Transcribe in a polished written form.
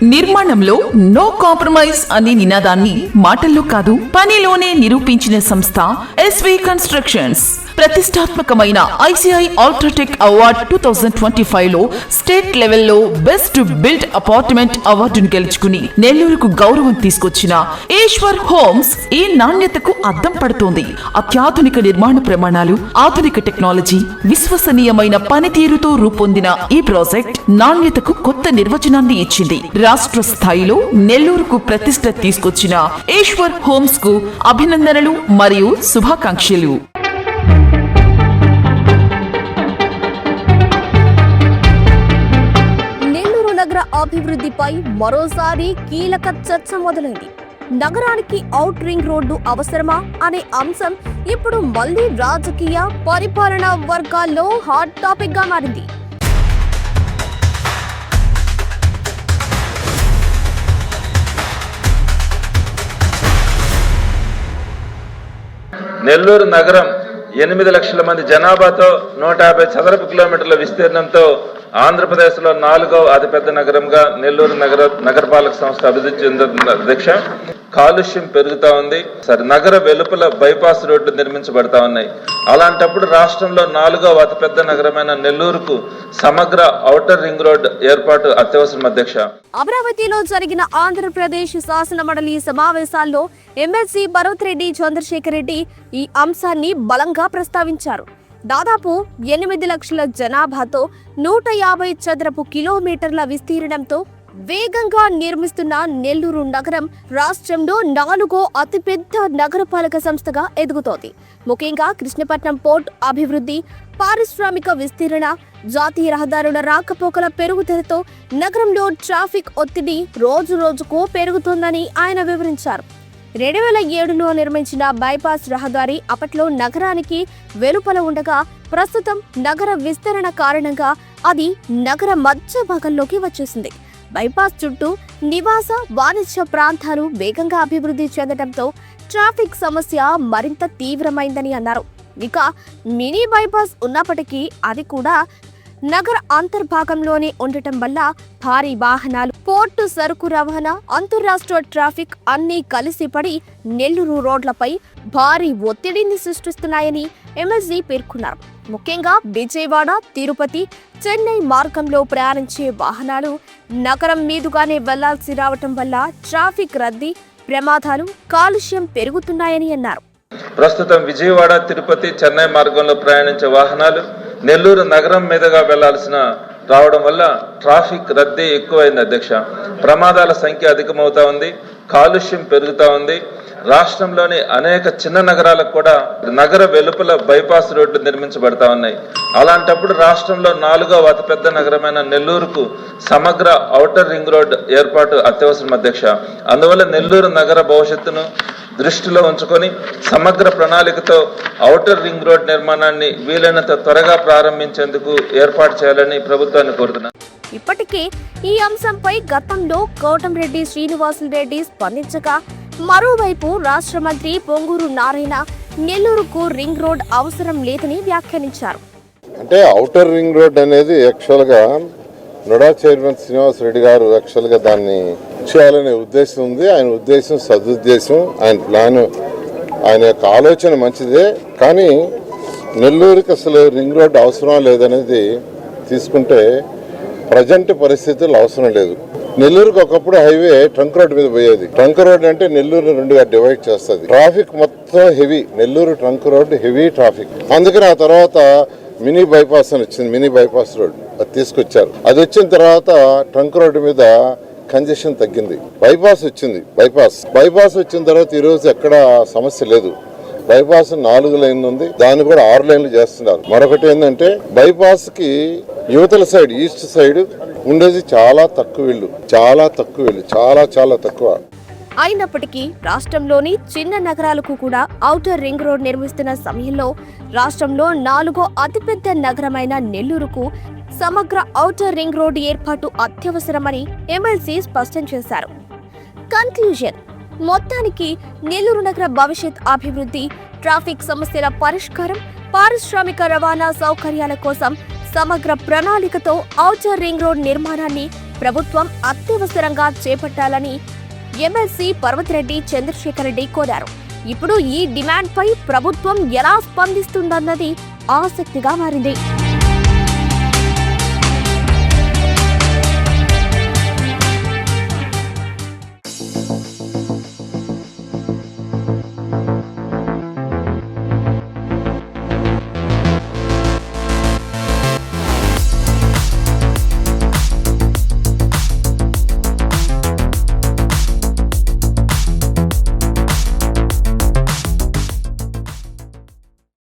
నిర్మాణంలో no compromise అనే నినాదాన్ని మాటల్లో కాదు పనిలోనే నిరూపించిన సంస్థ ఎస్వి కన్స్ట్రక్షన్స్. ప్రతిష్టాత్మకమైన ఐసిఐ అల్ట్రాటెక్ అవార్డ్ 2025 లో స్టేట్ లెవెల్లో బెస్ట్ బిల్డ్ అపార్ట్మెంట్ అవార్డును గెలుచుకుని నెల్లూరుకు గౌరవం తీసుకొచ్చిన ఈశ్వర్ హోమ్స్ ఈ నాణ్యతకు అద్దం పడుతోంది. అత్యాధునిక నిర్మాణ ప్రమాణాలు, ఆధునిక టెక్నాలజీ, విశ్వసనీయమైన పనితీరుతో రూపొందిన ఈ ప్రాజెక్ట్ నాణ్యతకు కొత్త నిర్వచనాన్ని ఇచ్చింది. రాష్ట్ర స్థాయిలో నెల్లూరుకు ప్రతిష్ట తీసుకొచ్చిన ఈశ్వర్ హోమ్స్ కు అభినందనలు మరియు శుభాకాంక్షలు. నెల్లూరు నగర అభివృద్ధిపై మరోసారి కీలక చర్చ మొదలైంది. నగరానికి అవుట్ రింగ్ రోడ్డు అవసరమా అనే అంశం ఇప్పుడు మళ్లీ రాజకీయ పరిపాలనా వర్గాల్లో హాట్ టాపిక్ గా మారింది. నెల్లూరు నగరం 8 లక్షల మంది జనాభాతో 150 చదరపు కిలోమీటర్ల విస్తీర్ణంతో ఆంధ్రప్రదేశ్లో 4వ అతిపెద్ద నగరంగా నెల్లూరు నగరపాలక సంస్థ అభివృద్ధి చెందుతున్న అధ్యక్ష. కాలుష్యం పెరుగుతా ఉంది. నగర వెలుపల బైపాస్ రోడ్లు నిర్మించబడతా ఉన్నాయి. అలాంటప్పుడు రాష్ట్రంలో 4వ అతిపెద్ద నగరమైన నెల్లూరుకు సమగ్ర ఔటర్ రింగ్ రోడ్ ఏర్పాటు అత్యవసరం అధ్యక్ష. అమరావతిలో జరిగిన ఆంధ్రప్రదేశ్ శాసన మండలి సమావేశాల్లో ఎమ్మెల్సీ భరత్ రెడ్డి చంద్రశేఖర్ రెడ్డి ఈ అంశాన్ని బలంగా ప్రస్తావించారు. దాదాపు 8 లక్షల జనాభాతో 150 చదరపు కిలోమీటర్ల విస్తీర్ణంతో వేగంగా నిర్మిస్తున్న నెల్లూరు నగరం రాష్ట్రంలో 4వ అతిపెద్ద నగరపాలక సంస్థగా ఎదుగుతోంది. ముఖ్యంగా కృష్ణపట్నం పోర్ట్ అభివృద్ధి, పారిశ్రామిక విస్తీరణ, జాతీయ రహదారుల రాకపోకల పెరుగుదలతో నగరంలో ట్రాఫిక్ ఒత్తిడి రోజు రోజుకు పెరుగుతోందని ఆయన వివరించారు. 2007లో నిర్మించిన బైపాస్ రహదారి అప్పట్లో నగరానికి వెలుపల ఉండగా ప్రస్తుతం నగర విస్తరణ కారణంగా అది నగర మధ్య భాగంలోకి వచ్చేసింది. బైపాస్ చుట్టూ నివాస, వాణిజ్య ప్రాంతాలు వేగంగా అభివృద్ధి చెందడంతో ట్రాఫిక్ సమస్య మరింత తీవ్రమైందని అన్నారు. ఇక మినీ బైపాస్ ఉన్నప్పటికీ అది కూడా నగర అంతర్భాగంలోనే ఉండటం వల్ల భారీ వాహనాలు, పోర్టు సరుకు రవాణా, అంతర్రాష్ట్ర ట్రాఫిక్ అన్నీ కలిసిపడి నెల్లూరు రోడ్లపై భారీ ఒత్తిడిని సృష్టిస్తున్నాయని ఎమ్మెల్సీ పేర్కొన్నారు. ముఖ్యంగా విజయవాడ, తిరుపతి, చెన్నై మార్గంలో ప్రయాణించే వాహనాలు నగరం మీదుగానే వెళ్లాల్సి రావటం వల్ల ట్రాఫిక్ రద్దీ, ప్రమాదాలు, కాలుష్యం పెరుగుతున్నాయని అన్నారు. ప్రస్తుతం విజయవాడ, తిరుపతి, చెన్నై మార్గంలో ప్రయాణించే వాహనాలు నెల్లూరు నగరం మీదుగా వెళ్లాల్సిన రావడం వల్ల ట్రాఫిక్ రద్దీ ఎక్కువైంది అధ్యక్ష. ప్రమాదాల సంఖ్య అధికమవుతా ఉంది. కాలుష్యం పెరుగుతా ఉంది. రాష్ట్రంలోని అనేక చిన్న నగరాలకు కూడా నగర వెలుపల బైపాస్ రోడ్లు నిర్మించబడతా ఉన్నాయి. అలాంటప్పుడు రాష్ట్రంలో 4వ అతిపెద్ద నగరమైన నెల్లూరుకు సమగ్ర ఔటర్ రింగ్ రోడ్ ఏర్పాటు అత్యవసరం అధ్యక్ష. అందువల్ల నెల్లూరు నగర భవిష్యత్తును దృష్టిలో ఉంచుకొని సమగ్ర ప్రణాళికతో ఔటర్ రింగ్ రోడ్ నిర్మాణాన్ని వీలైనంత త్వరగా ప్రారంభించేందుకు ఏర్పాటు చేయాలని ప్రభుత్వాన్ని కోరుతున్నారు. ఇప్పటికే ఈ అంశంపై గతంలో కోటంరెడ్డి శ్రీనివాసులరెడ్డి స్పందించగా, మరోవైపు రాష్ట్ర మంత్రి పొంగూరు నారాయణ నెల్లూరుకు రింగ్ రోడ్ అవసరం లేదని వ్యాఖ్యానించారు. అంటే ఔటర్ రింగ్ రోడ్ అనేది యాక్చువల్గా నోడా చైర్మన్ శ్రీనివాస్ రెడ్డి గారు యాక్చువల్గా దాన్ని చేయాలనే ఉద్దేశం ఉంది. ఆయన ఉద్దేశం సదుద్దేశం, ఆయన ప్లాన్, ఆయన యొక్క ఆలోచన మంచిదే. కానీ నెల్లూరుకి అసలు రింగ్ రోడ్ అవసరం లేదనేది తీసుకుంటే ప్రజెంట్ పరిస్థితుల్లో అవసరం లేదు. నెల్లూరుకి ఒకప్పుడు హైవే ట్రంక్ రోడ్ మీద పోయేది. ట్రంక్ రోడ్ అంటే నెల్లూరు 2గా డివైడ్ చేస్తుంది. ట్రాఫిక్ మొత్తం heavy, Nellore trunk road heavy traffic. అందుకని ఆ తర్వాత మినీ బైపాస్ అని వచ్చింది, మినీ బైపాస్ రోడ్ అది తీసుకొచ్చారు. అది వచ్చిన తర్వాత ట్రంక్ రోడ్డు మీద కంజెషన్ తగ్గింది. బైపాస్ వచ్చింది. బైపాస్ వచ్చిన తర్వాత ఈరోజు ఎక్కడ సమస్య లేదు. బైపాస్ 4 లైన్లు ఉంది, దాన్ని కూడా 6 లైన్లు చేస్తున్నారు. మరొకటి ఏంటంటే బైపాస్ కి యువతల సైడ్, ఈస్ట్ సైడ్ ఉండేది చాలా తక్కువ ఇళ్ళు, చాలా తక్కువ. అయినప్పటికీ రాష్ట్రంలోని చిన్న నగరాలకు కూడా ఔటర్ రింగ్ రోడ్ నిర్మిస్తున్న సమయంలో రాష్ట్రంలో 4వ అతిపెద్ద నగరమైన నెల్లూరుకు సమగ్ర ఔటర్ రింగ్ రోడ్ ఏర్పాటు అత్యవసరమని ఎమ్మెల్సీ స్పష్టం చేశారు. కన్క్లూజన్: మొత్తానికి నెల్లూరు నగర భవిష్యత్ అభివృద్ధి, ట్రాఫిక్ సమస్యల పరిష్కారం, పారిశ్రామిక రవాణా సౌకర్యాల కోసం సమగ్ర ప్రణాళికతో ఔటర్ రింగ్ రోడ్ నిర్మాణాన్ని ప్రభుత్వం అత్యవసరంగా చేపట్టాలని ఎమ్మెల్సీ పర్వతిరెడ్డి చంద్రశేఖర్ రెడ్డి కోరారు. ఇప్పుడు ఈ డిమాండ్పై ప్రభుత్వం ఎలా స్పందిస్తుందన్నది ఆసక్తిగా మారింది.